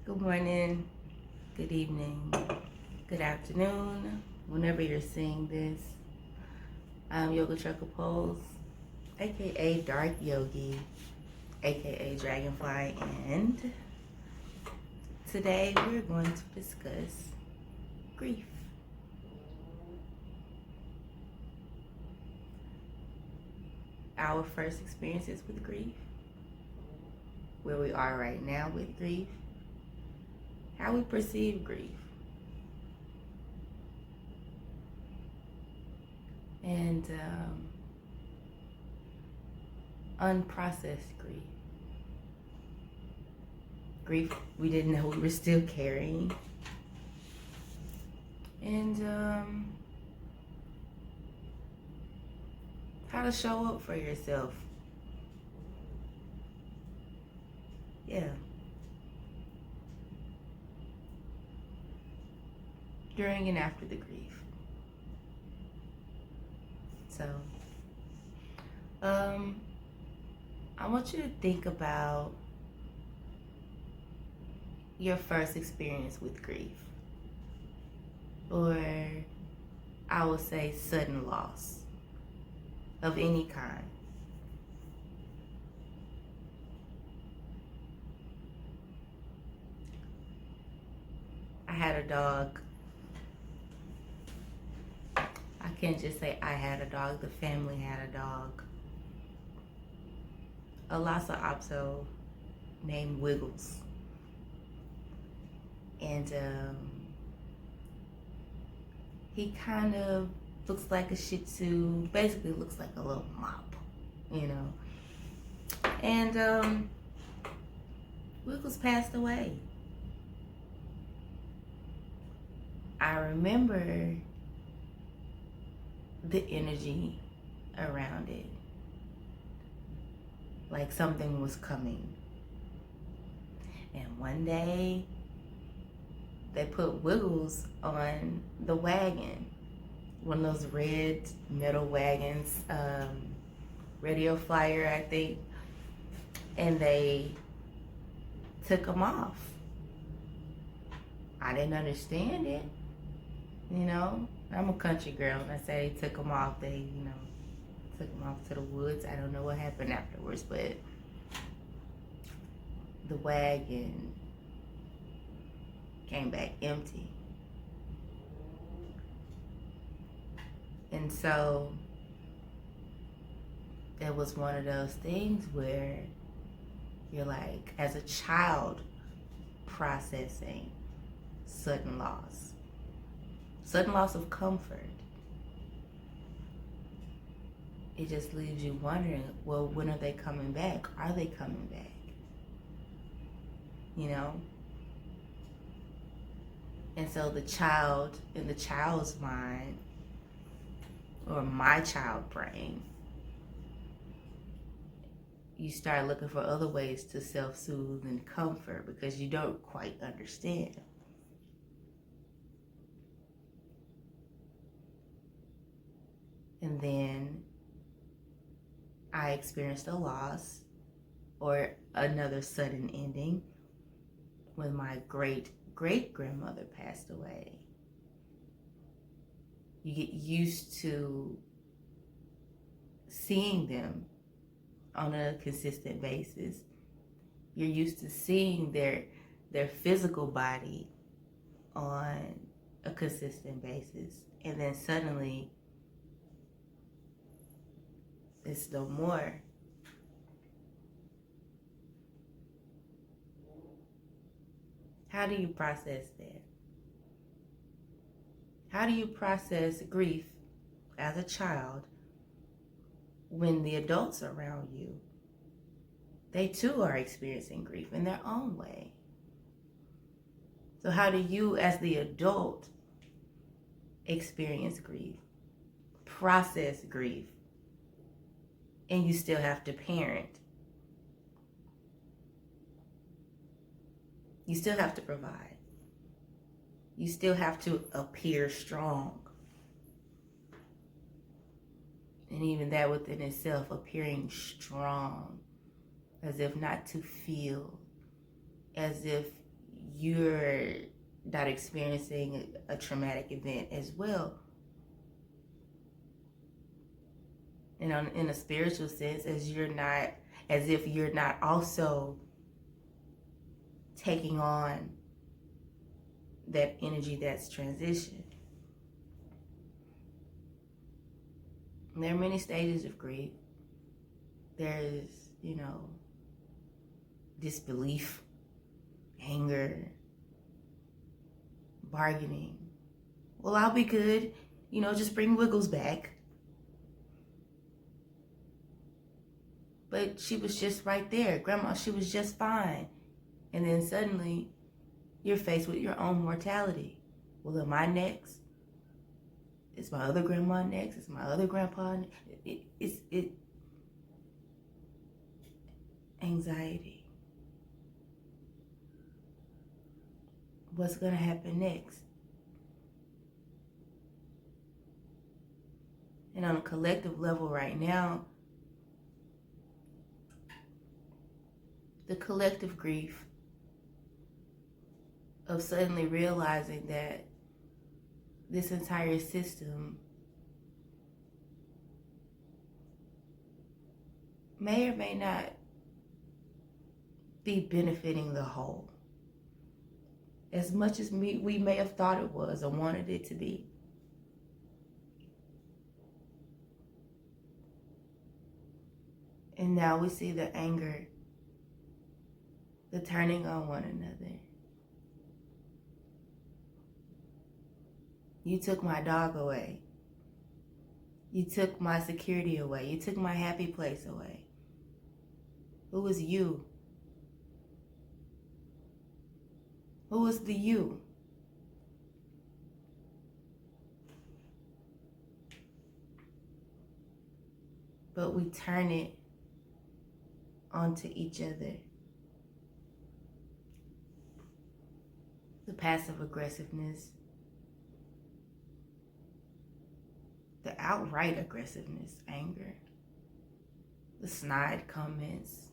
Good morning, good evening, good afternoon, whenever you're seeing this. I'm Yoga Trucker Pose, aka DarkYogi, aka Dragonfly, and today we're going to discuss grief. Our first experiences with grief, where we are right now with grief, how we perceive grief, and unprocessed grief. Grief we didn't know we were still carrying. And how to show up for yourself. Yeah. During and after the grief. So, I want you to think about your first experience with grief, or I would say sudden loss of any kind. I had a dog. I can't just say I had a dog, the family had a dog. A Lhasa Apso named Wiggles. And he kind of looks like a Shih Tzu, basically looks like a little mop, you know. And Wiggles passed away. I remember the energy around it, like something was coming. And one day they put Wiggles on the wagon, one of those red metal wagons, radio flyer, I think, and they took him off. I didn't understand it, you know. I'm a country girl, and I say took him off. They, took him off to the woods. I don't know what happened afterwards, but the wagon came back empty. And so it was one of those things where you're like, as a child, processing sudden loss of comfort. It just leaves you wondering, well, when are they coming back? Are they coming back? You know? And so the child, in the child's mind, or my child brain, you start looking for other ways to self-soothe and comfort because you don't quite understand. And then I experienced a loss or another sudden ending when my great-great-grandmother passed away. You get used to seeing them on a consistent basis. You're used to seeing their physical body on a consistent basis. And then suddenly, it's no more. How do you process that? How do you process grief as a child when the adults around you, they too are experiencing grief in their own way? So how do you, as the adult, experience grief, process grief, and you still have to parent? You still have to provide. You still have to appear strong. And even that within itself, appearing strong, as if not to feel, as if you're not experiencing a traumatic event as well. And in a spiritual sense, as if you're not also taking on that energy that's transition. And there are many stages of grief. There's, disbelief, anger, bargaining. Well, I'll be good. Just bring Wiggles back. But she was just right there. Grandma, she was just fine. And then suddenly, you're faced with your own mortality. Well, am I next? Is my other grandma next? Is my other grandpa next? It's anxiety. What's going to happen next? And on a collective level right now, the collective grief of suddenly realizing that this entire system may or may not be benefiting the whole as much as we may have thought it was or wanted it to be. And now we see the anger, the turning on one another. You took my dog away. You took my security away. You took my happy place away. Who was you? Who was the you? But we turn it onto each other. The passive aggressiveness, the outright aggressiveness, anger, the snide comments.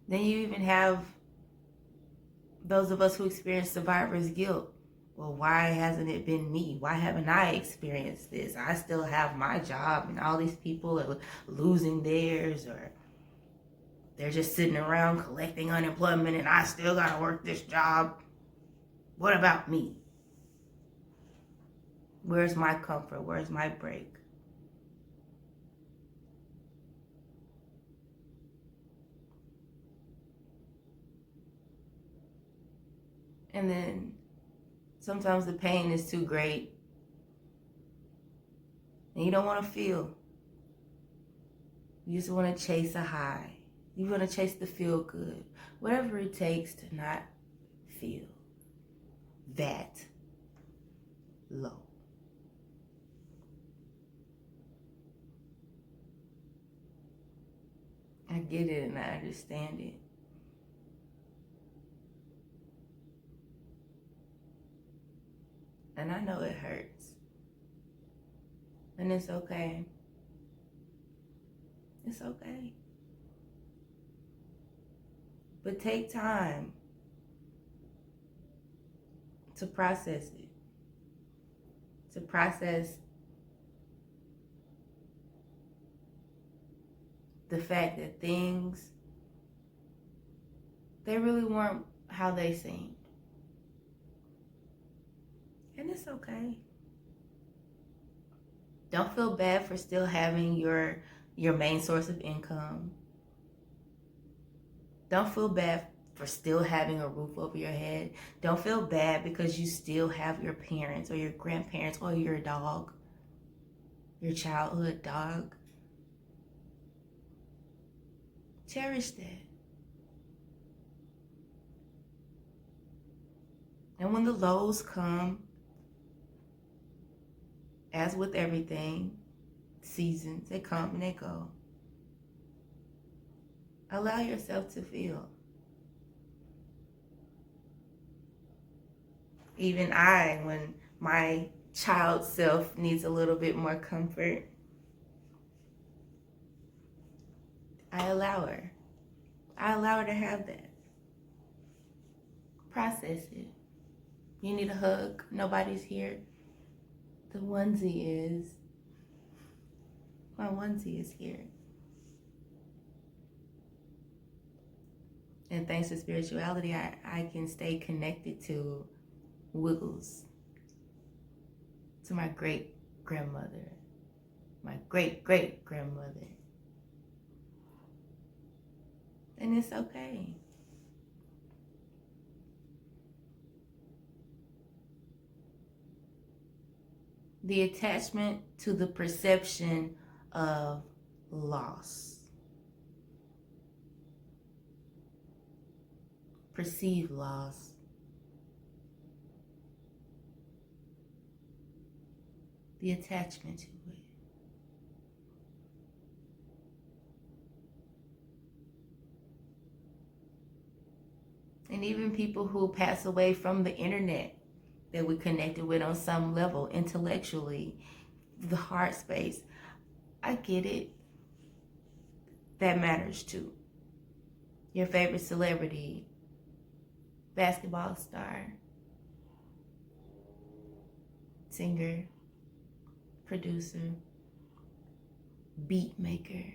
Then you even have those of us who experience survivor's guilt. Well, why hasn't it been me? Why haven't I experienced this? I still have my job and all these people are losing theirs, or they're just sitting around collecting unemployment and I still gotta work this job. What about me? Where's my comfort? Where's my break? And then sometimes the pain is too great and you don't want to feel. You just want to chase a high. You want to chase the feel good. Whatever it takes to not feel that low. I get it and I understand it. And I know it hurts. And it's okay. It's okay. But take time to process it. To process the fact that things, they really weren't how they seemed. And it's okay. Don't feel bad for still having your main source of income. Don't feel bad for still having a roof over your head. Don't feel bad because you still have your parents or your grandparents or your dog, your childhood dog. Cherish that. And when the lows come, as with everything, seasons, they come and they go. Allow yourself to feel. Even I, when my child self needs a little bit more comfort, I allow her. I allow her to have that. process it. You need a hug, nobody's here. The onesie is. My onesie is here. And thanks to spirituality, I can stay connected to Wiggles, to my great-grandmother, my great-great-grandmother. And it's okay. The attachment to the perception of loss. Perceived loss. The attachment to it. And even people who pass away from the internet that we connected with on some level, intellectually, the heart space. I get it. That matters too. Your favorite celebrity, basketball star, singer, producer, beat maker,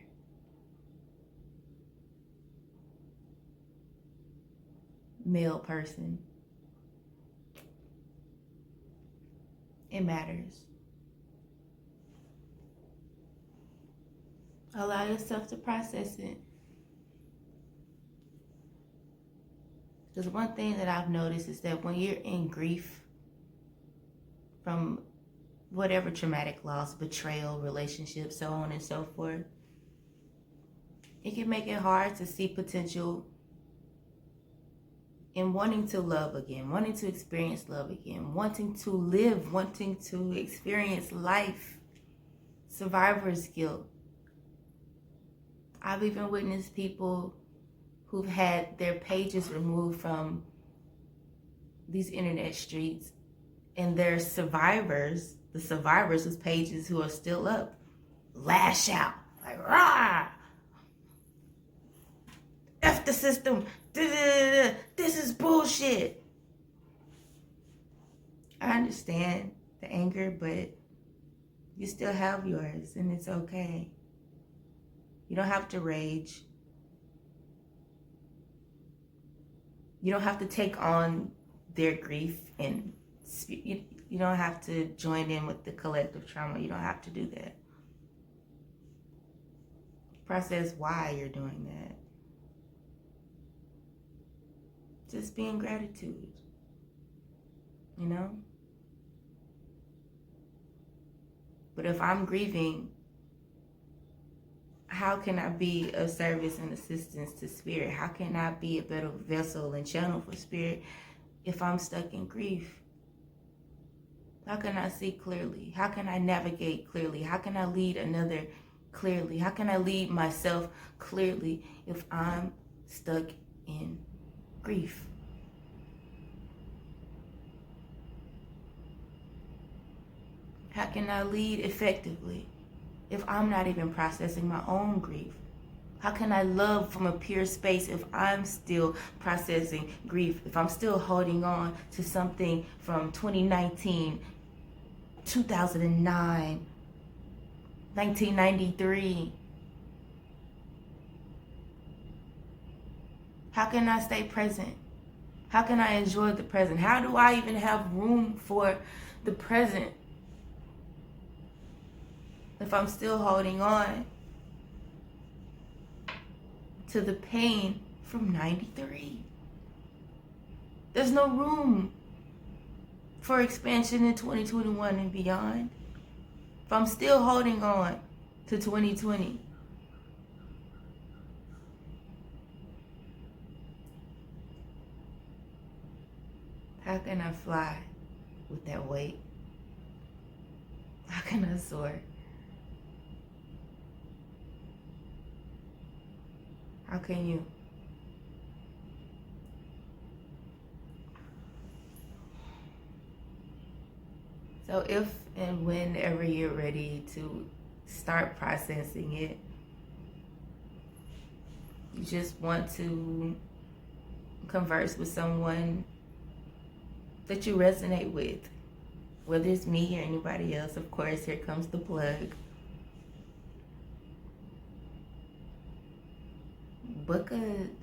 male person. It matters. Allow yourself to process it. Because one thing that I've noticed is that when you're in grief from whatever traumatic loss, betrayal, relationship, so on and so forth, it can make it hard to see potential in wanting to love again, wanting to experience love again, wanting to live, wanting to experience life. Survivor's guilt. I've even witnessed people who've had their pages removed from these internet streets, and their survivors, the survivors whose pages who are still up, lash out like, rah! F the system. This is bullshit. I understand the anger, but you still have yours, and it's okay. You don't have to rage. You don't have to take on their grief, and you don't have to join in with the collective trauma. You don't have to do that. Process why you're doing that. Just be in gratitude, you know? But if I'm grieving, how can I be of service and assistance to spirit? How can I be a better vessel and channel for spirit if I'm stuck in grief? How can I see clearly? How can I navigate clearly? How can I lead another clearly? How can I lead myself clearly if I'm stuck in grief? How can I lead effectively if I'm not even processing my own grief? How can I love from a pure space if I'm still processing grief, if I'm still holding on to something from 2019, 2009, 1993? How can I stay present? How can I enjoy the present? How do I even have room for the present if I'm still holding on to the pain from 93? There's no room for expansion in 2021 and beyond if I'm still holding on to 2020. How can I fly with that weight? How can I soar? How can you? So if and whenever you're ready to start processing it, you just want to converse with someone that you resonate with. Whether it's me or anybody else, of course, here comes the plug. Book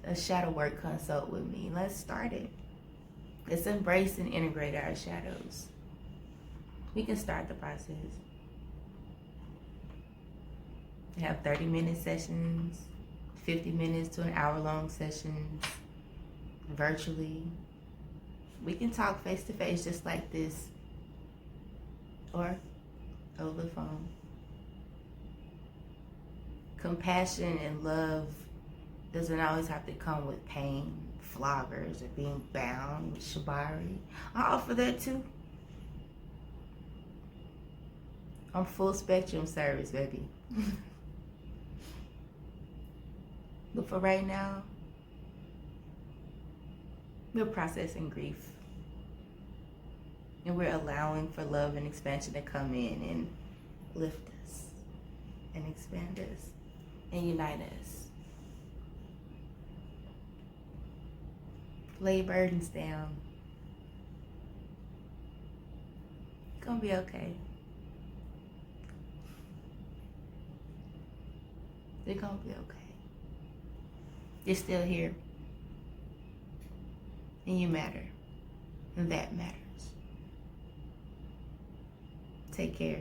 a shadow work consult with me. Let's start it. Let's embrace and integrate our shadows. We can start the process. We have 30-minute sessions, 50 minutes to an hour-long sessions, virtually. We can talk face-to-face just like this, or over the phone. Compassion and love doesn't always have to come with pain, floggers, or being bound with shibari. I offer that too. I'm full spectrum service, baby. But for right now, we're processing grief. And we're allowing for love and expansion to come in and lift us and expand us and unite us. Lay burdens down. It's gonna be okay. It's gonna be okay. You're still here. And you matter. And that matters. Take care.